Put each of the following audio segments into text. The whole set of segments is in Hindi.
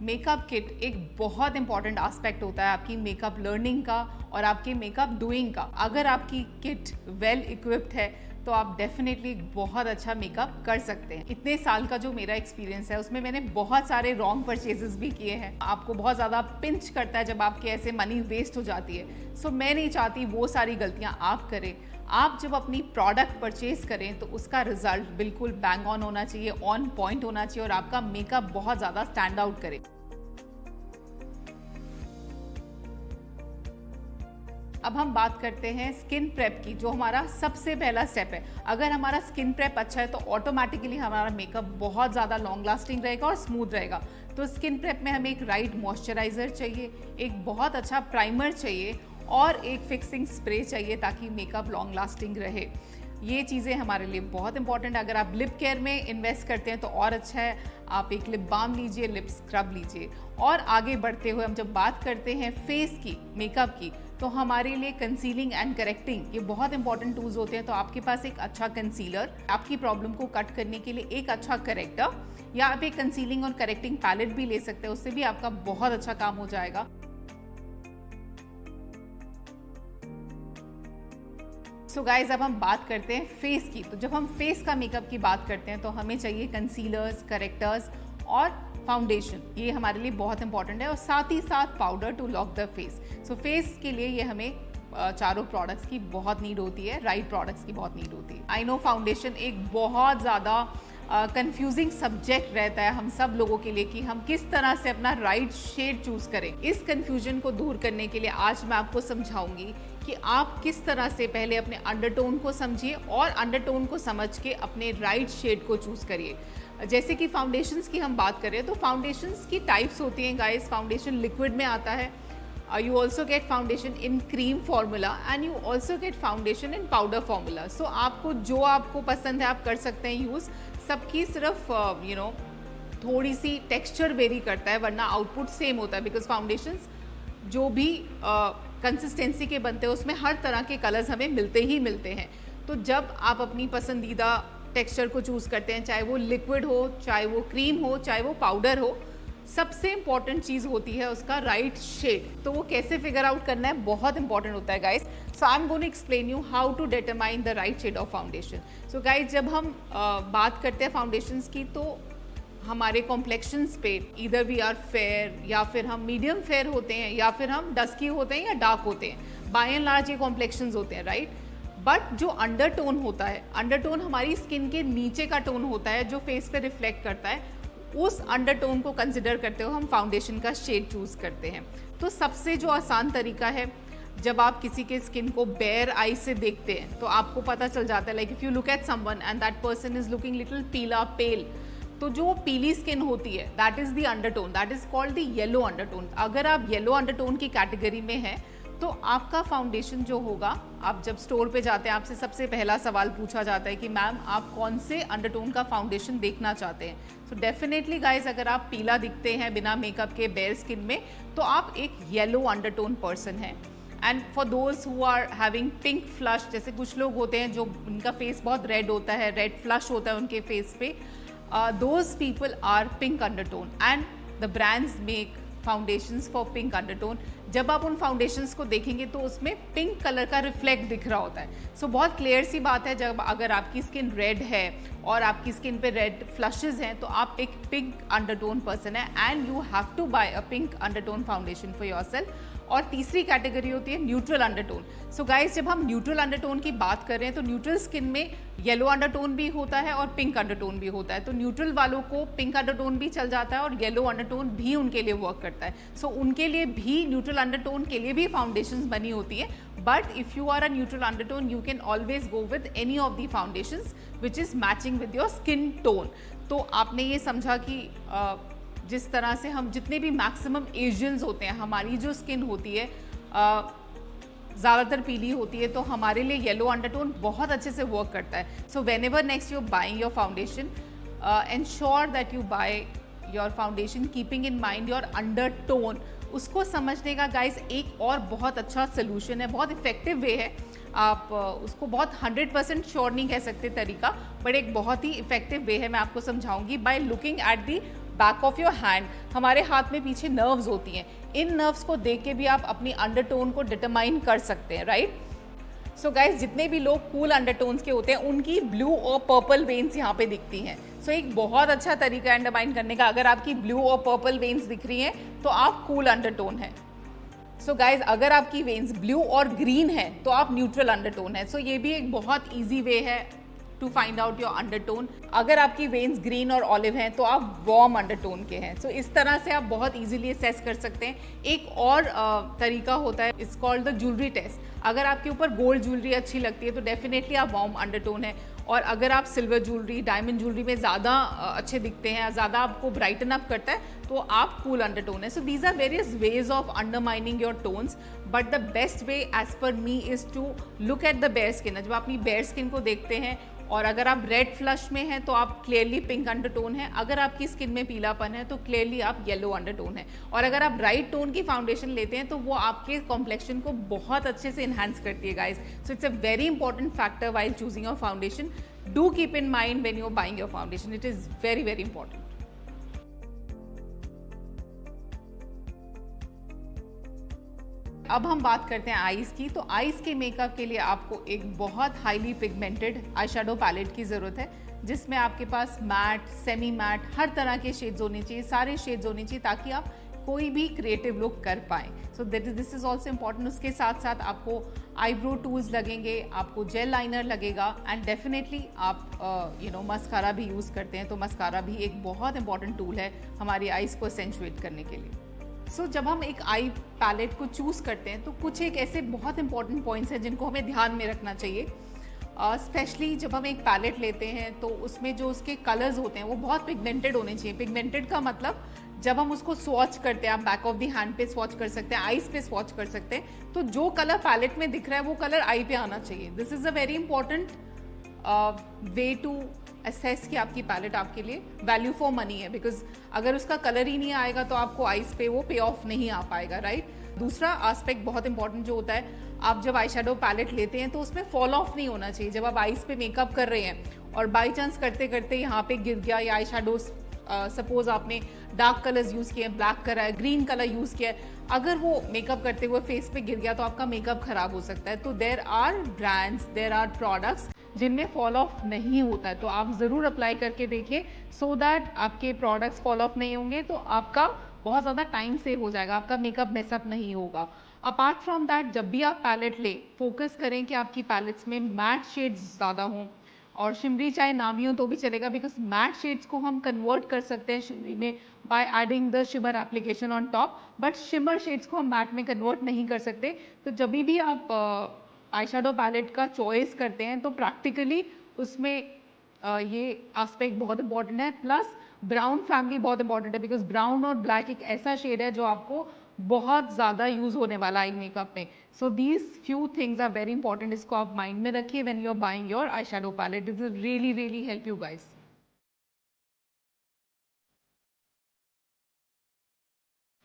मेकअप किट एक बहुत इंपॉर्टेंट एस्पेक्ट होता है आपकी मेकअप लर्निंग का और आपके मेकअप डूइंग का। अगर आपकी किट वेल इक्विप्ड है तो आप डेफिनेटली बहुत अच्छा मेकअप कर सकते हैं। इतने साल का जो मेरा एक्सपीरियंस है उसमें मैंने बहुत सारे रॉन्ग परचेजेस भी किए हैं। आपको बहुत ज़्यादा पिंच करता है जब आपके ऐसे मनी वेस्ट हो जाती है। सो मैं नहीं चाहती वो सारी गलतियाँ आप करें। आप जब अपनी प्रोडक्ट परचेज करें तो उसका रिजल्ट बिल्कुल बैंग ऑन होना चाहिए, ऑन पॉइंट होना चाहिए और आपका मेकअप बहुत ज़्यादा स्टैंड आउट करे। अब हम बात करते हैं स्किन प्रेप की, जो हमारा सबसे पहला स्टेप है। अगर हमारा स्किन प्रेप अच्छा है तो ऑटोमेटिकली हमारा मेकअप बहुत ज़्यादा लॉन्ग लास्टिंग रहेगा और स्मूथ रहेगा। तो स्किन प्रेप में हमें एक राइट मॉइस्चराइज़र चाहिए, एक बहुत अच्छा प्राइमर चाहिए और एक फिक्सिंग स्प्रे चाहिए ताकि मेकअप लॉन्ग लास्टिंग रहे। ये चीज़ें हमारे लिए बहुत इंपॉर्टेंट है। अगर आप लिप केयर में इन्वेस्ट करते हैं तो और अच्छा है। आप एक लिप बाम लीजिए, लिप स्क्रब लीजिए। और आगे बढ़ते हुए हम जब बात करते हैं फेस की, मेकअप की, तो हमारे लिए कंसीलिंग एंड करेक्टिंग ये बहुत इंपॉर्टेंट टूल्स होते हैं। तो आपके पास एक अच्छा कंसीलर, आपकी प्रॉब्लम को कट करने के लिए एक अच्छा करेक्टर, या आप एक कंसीलिंग और करेक्टिंग पैलेट भी ले सकते हैं, उससे भी आपका बहुत अच्छा काम हो जाएगा। सो गाइज, अब हम बात करते हैं फेस की। तो जब हम फेस का मेकअप की बात करते हैं तो हमें चाहिए कंसीलर्स, करेक्टर्स और फाउंडेशन। ये हमारे लिए बहुत इंपॉर्टेंट है और साथ ही साथ powder to lock the face. So face के लिए ये हमें चारों प्रोडक्ट्स की बहुत नीड होती है, राइट प्रोडक्ट्स की बहुत नीड होती है। आई नो फाउंडेशन एक बहुत ज़्यादा कंफ्यूजिंग सब्जेक्ट रहता है हम सब लोगों के लिए कि हम किस तरह से अपना राइट शेड चूज करें। इस कंफ्यूजन को दूर करने के लिए आज मैं आपको समझाऊंगी कि आप किस तरह से पहले अपने अंडरटोन को समझिए और अंडरटोन को समझ के अपने राइट शेड को चूज करिए। जैसे कि फाउंडेशंस की हम बात करें तो फाउंडेशंस की टाइप्स होती हैं गाइस। फाउंडेशन लिक्विड में आता है, you also get foundation in cream formula and you also get foundation in powder formula. So आपको जो आपको पसंद है आप कर सकते हैं यूज़। सबकी सिर्फ थोड़ी सी टेक्सचर वेरी करता है, वरना आउटपुट सेम होता है। बिकॉज फाउंडेशंस जो भी कंसिस्टेंसी के बनते हैं उसमें हर तरह के कलर्स हमें मिलते ही मिलते हैं। तो जब आप अपनी पसंदीदा टेक्सचर को चूज़ करते हैं, चाहे वो लिक्विड हो, चाहे वो क्रीम हो, चाहे वो पाउडर हो, सबसे इंपॉर्टेंट चीज़ होती है उसका राइट शेड। तो वो कैसे फिगर आउट करना है बहुत इंपॉर्टेंट होता है guys. So I am going to explain you how to determine the right shade of foundation. So guys, जब हम बात करते हैं फाउंडेशंस की तो हमारे कॉम्प्लेक्शंस पे ईदर वी आर फेयर या फिर हम मीडियम फेयर होते हैं या फिर हम डस्की होते हैं या डार्क होते हैं। बाय एंड लार्ज ये कॉम्प्लेक्शंस होते हैं, राइट। बट जो अंडरटोन होता है, अंडरटोन हमारी स्किन के नीचे का टोन होता है जो फेस पे रिफ्लेक्ट करता है। उस अंडरटोन को कंसिडर करते हुए हम फाउंडेशन का शेड चूज करते हैं। तो सबसे जो आसान तरीका है, जब आप किसी के स्किन को बेयर आई से देखते हैं तो आपको पता चल जाता है, like if you look at someone and that person is looking little पीला, पेल, तो जो पीली स्किन होती है that is the undertone, that is called the yellow undertone. अगर आप येलो अंडरटोन की कैटेगरी में हैं तो आपका फाउंडेशन जो होगा, आप जब स्टोर पे जाते हैं आपसे सबसे पहला सवाल पूछा जाता है कि मैम आप कौन से अंडरटोन का फाउंडेशन देखना चाहते हैं। सो डेफिनेटली गाइज, अगर आप पीला दिखते हैं बिना मेकअप के बेयर स्किन में तो आप एक येलो अंडरटोन पर्सन हैं। And for those who are having pink flush, जैसे कुछ लोग होते हैं जो उनका फेस बहुत रेड होता है, रेड फ्लश होता है उनके फेस पे, those people are pink undertone and the brands make foundations for pink undertone. जब आप उन फाउंडेशंस को देखेंगे तो उसमें पिंक कलर का रिफ्लेक्ट दिख रहा होता है। सो बहुत क्लियर सी बात है, जब अगर आपकी स्किन रेड है और आपकी स्किन पे रेड फ्लशेस हैं तो आप एक पिंक अंडरटोन पर्सन है and you have to buy a pink undertone foundation for yourself. और तीसरी कैटेगरी होती है न्यूट्रल अंडरटोन। सो गाइस, जब हम न्यूट्रल अंडरटोन की बात कर रहे हैं तो न्यूट्रल स्किन में येलो अंडरटोन भी होता है और पिंक अंडरटोन भी होता है। तो न्यूट्रल वालों को पिंक अंडरटोन भी चल जाता है और येलो अंडरटोन भी उनके लिए वर्क करता है। सो उनके लिए भी न्यूट्रल अंडरटोन के लिए भी फाउंडेशंस बनी होती है। But if you are a neutral undertone you can always go with any of the foundations which is matching with your skin tone. तो आपने ये समझा कि जिस तरह से हम जितने भी मैक्सिमम एशियंस होते हैं, हमारी जो स्किन होती है ज़्यादातर पीली होती है, तो हमारे लिए येलो अंडरटोन बहुत अच्छे से वर्क करता है। So when ever next you buying your foundation, ensure that you by your foundation keeping in mind your undertone. उसको समझने का गाइस एक और बहुत अच्छा सोल्यूशन है, बहुत इफेक्टिव वे है। आप उसको बहुत 100% श्योर नहीं कह सकते तरीका, बट एक बहुत ही इफेक्टिव वे है, मैं आपको समझाऊंगी। By looking at the back of your hand, हमारे हाथ में पीछे नर्व्स होती हैं, इन नर्व्स को देख के भी आप अपनी अंडरटोन को डिटरमाइन कर सकते हैं, राइट। सो गाइज, जितने भी लोग कूल अंडरटोन्स के होते हैं उनकी ब्लू और पर्पल वेन्स यहाँ पे दिखती हैं। सो एक बहुत अच्छा तरीका है डिटरमाइन करने का, अगर आपकी ब्लू और पर्पल वेन्स दिख रही हैं तो आप कूल अंडरटोन है। सो गाइज, अगर आपकी वेन्स ब्लू और ग्रीन है तो आप न्यूट्रल अंडरटोन है। सो ये भी एक बहुत ईजी वे है to find out your undertone. अगर आपकी वेन्स ग्रीन और ऑलिव हैं तो आप वार्म अंडरटोन के हैं। सो इस तरह से आप बहुत इजीली असेस कर सकते हैं। एक और तरीका होता है, it's called the jewellery test. अगर आपके ऊपर गोल्ड ज्वेलरी अच्छी लगती है तो डेफिनेटली आप वार्म अंडरटोन है, और अगर आप सिल्वर ज्वेलरी, डायमंड ज्वेलरी में ज़्यादा अच्छे दिखते हैं, ज़्यादा आपको ब्राइटन अप करता है, तो आप कूल अंडरटोन है। So these are various ways of undermining your tones, but the best way as per me is to look at the bare skin. जब अपनी बेयर स्किन को देखते हैं, और अगर आप रेड फ्लश में हैं तो आप क्लियरली पिंक अंडरटोन है, अगर आपकी स्किन में पीलापन है तो क्लियरली आप येलो अंडरटोन है, और अगर आप ब्राइट टोन की फाउंडेशन लेते हैं तो वो आपके कॉम्प्लेक्शन को बहुत अच्छे से इन्हांस करती है guys. So it's a very important factor while choosing your foundation. Do keep in mind when you are buying your foundation, it is very very important. अब हम बात करते हैं आईज की। तो आईज के मेकअप के लिए आपको एक बहुत highly pigmented eye shadow palette की ज़रूरत है, जिसमें आपके पास मैट, सेमी मैट, हर तरह के शेड्स होने चाहिए, सारे शेड्स होने चाहिए, ताकि आप कोई भी क्रिएटिव लुक कर पाएँ। So this is also important. उसके साथ साथ आपको आईब्रो टूल्स लगेंगे, आपको जेल लाइनर लगेगा, एंड डेफिनेटली आप मस्कारा भी यूज़ करते हैं, तो मस्कारा भी एक बहुत इंपॉर्टेंट टूल है हमारी आईज़ को एसेंचुएट करने के लिए। सो जब हम एक आई पैलेट को चूज़ करते हैं तो कुछ एक ऐसे बहुत इंपॉर्टेंट पॉइंट्स हैं जिनको हमें ध्यान में रखना चाहिए। स्पेशली जब हम एक पैलेट लेते हैं तो उसमें जो उसके कलर्स होते हैं वो बहुत पिगमेंटेड होने चाहिए। पिगमेंटेड का मतलब, जब हम उसको स्वॉच करते हैं, आप बैक ऑफ द हैंड पे स्वॉच कर सकते हैं, आईज पे स्वॉच कर सकते हैं, तो जो कलर पैलेट में दिख रहा है वो कलर आई पे आना चाहिए। This is a very important way to assess कि आपकी पैलेट आपके लिए वैल्यू फॉर मनी है, बिकॉज अगर उसका कलर ही नहीं आएगा तो आपको आईज पे वो पे ऑफ नहीं आ पाएगा, राइट। दूसरा एस्पेक्ट बहुत इंपॉर्टेंट जो होता है, आप जब आई शेडो पैलेट लेते हैं तो उसमें फॉल ऑफ नहीं होना चाहिए। जब आप आईज पे मेकअप कर रहे हैं और बाई चांस करते करते यहाँ पे गिर गया, या आई शेडो सपोज आपने डार्क कलर्स यूज़ किए हैं, ब्लैक कलर है, ग्रीन कलर यूज़ किया है, अगर वो मेकअप करते हुए फेस पे गिर गया तो आपका मेकअप खराब हो सकता है। तो there are brands, there are products जिनमें फॉल ऑफ नहीं होता है, तो आप ज़रूर अप्लाई करके देखिए, सो दैट आपके प्रोडक्ट्स फॉल ऑफ नहीं होंगे, तो आपका बहुत ज़्यादा टाइम सेव हो जाएगा, आपका मेकअप मेसअप नहीं होगा। अपार्ट फ्रॉम दैट, जब भी आप पैलेट लें, फोकस करें कि आपकी पैलेट्स में मैट शेड्स ज़्यादा हों, और शिमरी चाहे ना भी हो तो भी चलेगा, बिकॉज मैट शेड्स को हम कन्वर्ट कर सकते हैं शिमरी में by adding the shimmer application on top, but shimmer shades को हम मैट में कन्वर्ट नहीं कर सकते। तो जब भी आप आई शेडो पैलेट का चॉइस करते हैं तो प्रैक्टिकली उसमें ये एस्पेक्ट बहुत इंपॉर्टेंट है। प्लस ब्राउन फैमिली बहुत इंपॉर्टेंट है, बिकॉज ब्राउन और ब्लैक एक ऐसा शेड है जो आपको बहुत ज़्यादा यूज़ होने वाला है मेकअप में। So these few things are very important, इसको आप माइंड में रखिए when you are buying your eye shadow palette. This will really really help you guys.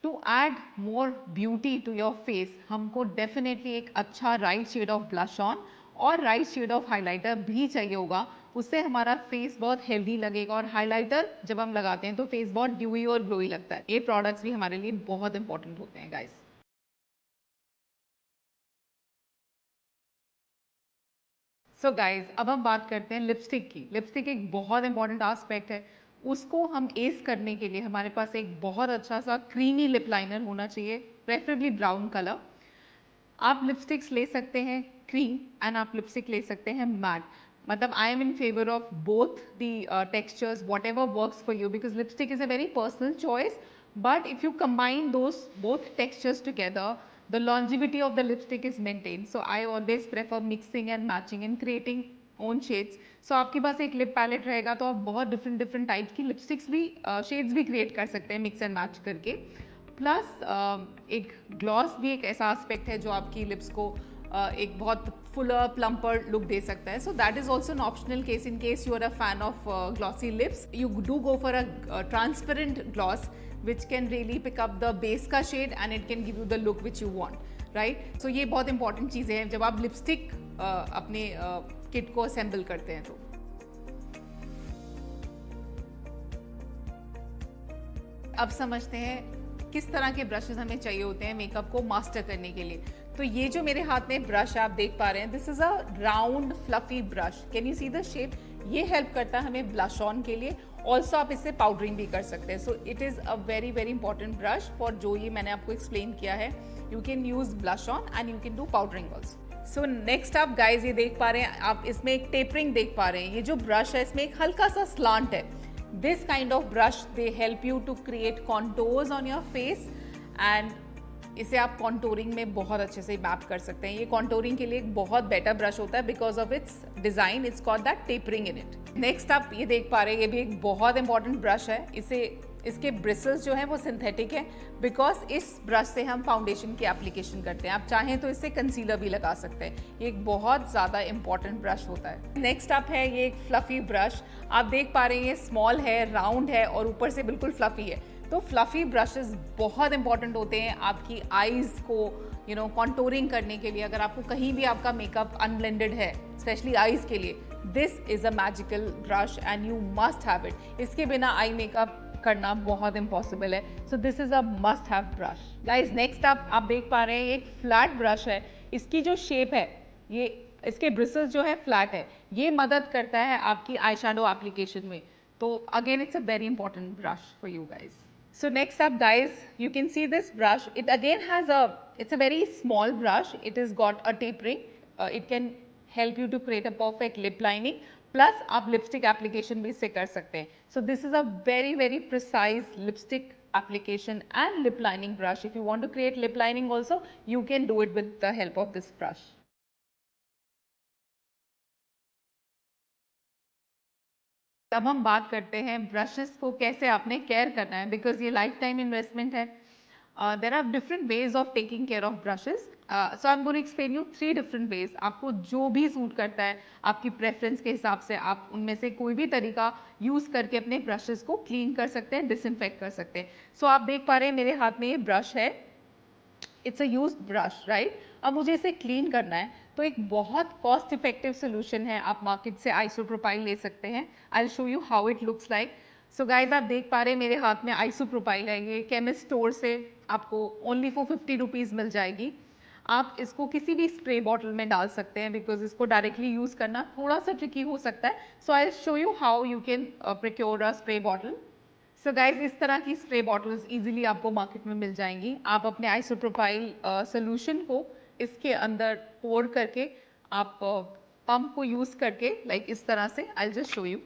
To add more beauty to your face, हमको डेफिनेटली एक अच्छा right shade of blush on और राइट शेड ऑफ हाइलाइटर भी चाहिए होगा। उससे हमारा फेस बहुत हेल्दी लगेगा, और हाइलाइटर जब हम लगाते हैं तो फेस बहुत ड्यूई और ग्लोई लगता है। ये प्रोडक्ट्स भी हमारे लिए बहुत इंपॉर्टेंट होते हैं गाइस। सो गाइज, अब हम बात करते हैं लिपस्टिक की। लिपस्टिक एक बहुत इंपॉर्टेंट आस्पेक्ट है, उसको हम एस करने के लिए हमारे पास एक बहुत अच्छा सा क्रीमी लिप लाइनर होना चाहिए, प्रेफरेबली ब्राउन कलर। आप लिपस्टिक्स ले सकते हैं क्रीम, एंड आप लिपस्टिक ले सकते हैं मैट। मतलब I am in favour of both the textures, what ever works for you, because lipstick is a very personal choice, but if you combine those both textures together, the longevity of the lipstick is maintained. So I always prefer mixing and matching and creating own shades. So आपके पास एक लिप पैलेट रहेगा तो आप बहुत डिफरेंट टाइप की लिपस्टिक्स भी शेड्स भी क्रिएट कर सकते हैं मिक्स एंड मैच करके। प्लस एक ग्लॉस भी एक ऐसा एस्पेक्ट है जो आपकी लिप्स को एक बहुत फुलर प्लम्पर लुक दे सकता है। So that is also an optional case in case you are a fan of glossy lips, you do go for a transparent gloss which can really pick up the base का shade and it can give you the look which you want, right? So ये बहुत इंपॉर्टेंट चीज़ें हैं। जब आप लिपस्टिक अपने किट को असेंबल करते हैं। तो अब समझते हैं किस तरह के ब्रशेस हमें चाहिए होते हैं मेकअप को मास्टर करने के लिए। तो ये जो मेरे हाथ में ब्रश आप देख पा रहे हैं, this is a round fluffy brush. Can you see the shape? ये हेल्प करता है हमें ब्लश ऑन के लिए। ऑल्सो आप इससे पाउडरिंग भी कर सकते हैं। So it is a very very important brush for जो ये मैंने आपको एक्सप्लेन किया है। You can use blush on and you can do powdering also. So next आप गाइज ये देख पा रहे हैं, आप इसमें एक टेपरिंग देख पा रहे हैं। ये जो ब्रश है इसमें एक हल्का सा स्लांट है। This kind of brush they help you to create contours on your face and इसे आप कॉन्टोरिंग में बहुत अच्छे से मैप कर सकते हैं। ये कॉन्टोरिंग के लिए एक बहुत बेटर ब्रश होता है because of its design, it's called that tapering in it. Next आप ये देख पा रहे हैं, ये भी एक बहुत इंपॉर्टेंट ब्रश है। इसके ब्रिसल्स जो हैं वो सिंथेटिक हैं बिकॉज इस ब्रश से हम फाउंडेशन की एप्लीकेशन करते हैं। आप चाहें तो इससे कंसीलर भी लगा सकते हैं। ये एक बहुत ज़्यादा इंपॉर्टेंट ब्रश होता है। नेक्स्ट अप है ये एक फ्लफी ब्रश। आप देख पा रहे हैं ये स्मॉल है, राउंड है और ऊपर से बिल्कुल फ्लफी है। तो फ्लफी ब्रशेस बहुत इंपॉर्टेंट होते हैं आपकी आईज को कॉन्टोरिंग करने के लिए। अगर आपको कहीं भी आपका मेकअप अनब्लेंडेड है, स्पेशली आईज के लिए, this is a magical brush and you must have it. इसके बिना आई मेकअप करना बहुत इम्पॉसिबल है। सो this is a must have brush. Guys next आप देख पा रहे हैं एक फ्लैट ब्रश है। इसकी जो शेप है, ये इसके ब्रिसल्स जो है फ्लैट है। ये मदद करता है आपकी आई शैडो एप्लीकेशन में। तो again it's a very important brush for you guys. So next up guys, you can see this brush. It again has it's a very small brush. It has got a tapering. It can help you to create a perfect lip lining. Plus आप लिपस्टिक एप्लीकेशन भी इससे कर सकते हैं। So this is a very very precise lipstick application and lip lining brush. If you want to create lip lining also you can do it with the help of this brush. तब हम बात करते हैं ब्रशेस को कैसे आपने केयर करना है, बिकॉज ये लाइफ टाइम इन्वेस्टमेंट है। There are different ways of taking care of brushes. So I am going to explain you 3 different ways. आपको जो भी सूट करता है आपकी प्रेफरेंस के हिसाब से आप उनमें से कोई भी तरीका यूज़ करके अपने ब्रशेस को क्लीन कर सकते हैं, डिसइंफेक्ट कर सकते हैं। सो आप देख पा रहे हैं मेरे हाथ में ये ब्रश है। It's a used brush, right. अब मुझे इसे क्लीन करना है तो एक बहुत कॉस्ट इफेक्टिव सोल्यूशन है, आप मार्केट से आइसोप्रोपाइल ले सकते हैं। आई will show you how it looks like. So guys आप देख पा रहे हैं मेरे हाथ में आइसोप्रोपाइल है। ये केमिस्ट स्टोर से आपको ओनली फॉर 50 रुपीज़ मिल जाएगी। आप इसको किसी भी स्प्रे बॉटल में डाल सकते हैं बिकॉज इसको डायरेक्टली यूज़ करना थोड़ा सा ट्रिकी हो सकता है। So I will show you how you can procure a spray bottle. So guys इस तरह की स्प्रे बॉटल्स इजीली आपको मार्केट में मिल जाएंगी। आप अपने आइसोप्रोपाइल सोल्यूशन को इसके अंदर पोर करके आप पंप को यूज़ करके लाइक इस तरह से, आई जस्ट शो यू,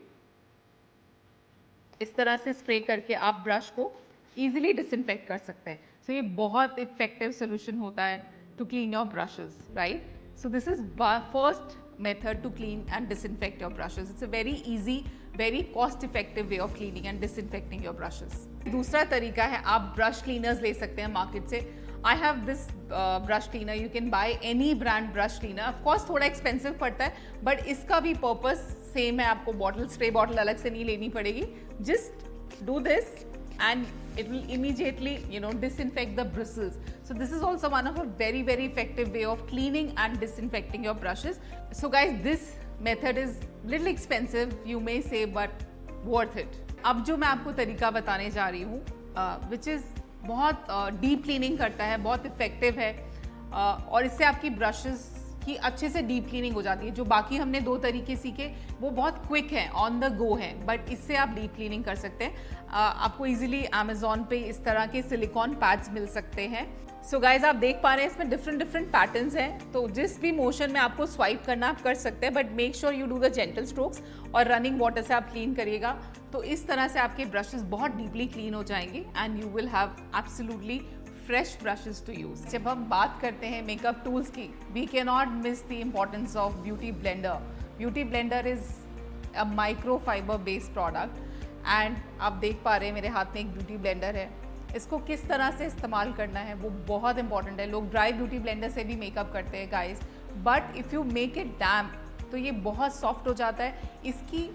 इस तरह से स्प्रे करके आप ब्रश को इजीली डिसइंफेक्ट कर सकते हैं। सो ये बहुत इफेक्टिव सोल्यूशन होता है to clean your brushes, right. So this is first method to clean and disinfect your brushes. It's a very easy, very cost effective way of cleaning and disinfecting your brushes. दूसरा तरीका है, आप ब्रश क्लीनर्स ले सकते हैं मार्केट से। I have this brush cleaner. You can buy any brand brush cleaner. Of course थोड़ा एक्सपेंसिव पड़ता है बट इसका भी पर्पस सेम है। आपको बॉटल, स्प्रे बॉटल अलग से नहीं लेनी पड़ेगी। Just do this and it will immediately disinfect the bristles. So this is also one of a very very effective way of cleaning and disinfecting your brushes. So guys, this method is little expensive you may say but worth it. अब जो मैं आपको तरीका बताने जा रही हूँ which is बहुत डीप क्लीनिंग करता है, बहुत इफेक्टिव है और इससे आपकी ब्रशेस की अच्छे से डीप क्लीनिंग हो जाती है। जो बाकी हमने 2 तरीके सीखे वो बहुत क्विक हैं, ऑन द गो हैं, बट इससे आप डीप क्लीनिंग कर सकते हैं। आपको इजीली अमेजोन पे इस तरह के सिलिकॉन पैड्स मिल सकते हैं। सो गाइज आप देख पा रहे हैं इसमें डिफरेंट पैटर्न्स हैं, तो जिस भी मोशन में आपको स्वाइप करना आप कर सकते हैं but make sure you do the gentle strokes और रनिंग वाटर से आप क्लीन करिएगा। तो इस तरह से आपके ब्रशेस बहुत डीपली क्लीन हो जाएंगे and you will have absolutely fresh brushes to use. जब हम बात करते हैं मेकअप टूल्स की, we can not miss the importance of beauty blender. Beauty blender is a micro fibre based product and आप देख पा रहे हैं मेरे हाथ में एक ब्यूटी ब्लेंडर है। इसको किस तरह से इस्तेमाल करना है वो बहुत इंपॉर्टेंट है। लोग ड्राई ब्यूटी ब्लेंडर से भी मेकअप करते हैं guys, but if you make it damp तो ये बहुत सॉफ्ट हो जाता है। इसकी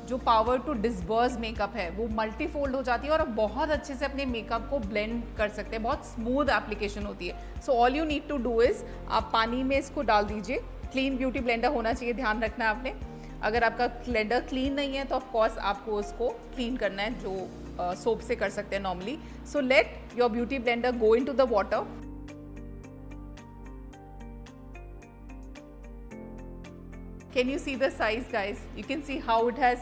जो पावर टू डिस्बर्स मेकअप है वो मल्टीफोल्ड हो जाती है और आप बहुत अच्छे से अपने मेकअप को ब्लेंड कर सकते हैं। बहुत स्मूथ एप्लीकेशन होती है। So all you need to do is आप पानी में इसको डाल दीजिए क्लीन ब्यूटी ब्लेंडर होना चाहिए, ध्यान रखना है आपने। अगर आपका ब्लेंडर क्लीन नहीं है तो ऑफ कोर्स आपको उसको क्लीन करना है, जो सोप से कर सकते हैं normally. So let your beauty blender go into the water. Can you see the size guys? You can see how it has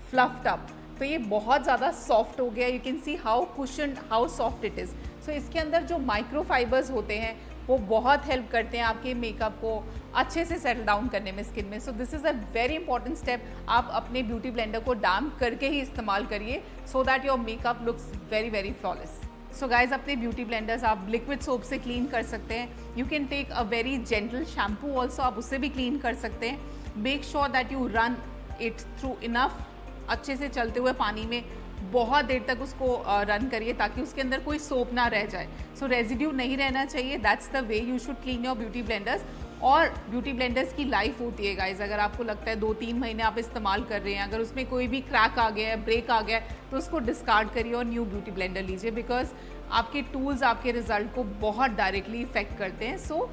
fluffed up. तो ये बहुत ज़्यादा सॉफ्ट हो गया। You can see how cushioned, how soft it is. So इसके अंदर जो माइक्रोफाइबर्स होते हैं वो बहुत हेल्प करते हैं आपके मेकअप को अच्छे से सेटल डाउन करने में स्किन में। So this is a very important step. आप अपने ब्यूटी ब्लेंडर को डैम्प करके ही इस्तेमाल करिए so that your makeup looks very very flawless. So guys, अपने ब्यूटी ब्लेंडर्स आप लिक्विड सोप से क्लीन कर सकते हैं। You can take a very gentle shampoo also, आप उससे भी क्लीन कर सकते हैं। Make sure that you run it through enough, अच्छे से चलते हुए पानी में बहुत देर तक उसको रन करिए ताकि उसके अंदर कोई सोप ना रह जाए। सो रेजिड्यू नहीं रहना चाहिए। That's the way you should clean your beauty blenders. और ब्यूटी ब्लेंडर्स की लाइफ होती है गाइज, अगर आपको लगता है 2-3 महीने आप इस्तेमाल कर रहे हैं, अगर उसमें कोई भी क्रैक आ गया है, ब्रेक आ गया है, तो उसको डिस्कार्ड करिए और न्यू ब्यूटी ब्लेंडर लीजिए, बिकॉज आपके टूल्स आपके रिजल्ट को बहुत डायरेक्टली इफेक्ट करते हैं। So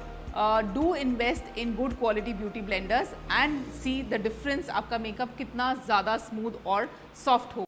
do invest in good quality beauty blenders and see the difference, आपका मेकअप कितना ज़्यादा स्मूथ और सॉफ्ट हो।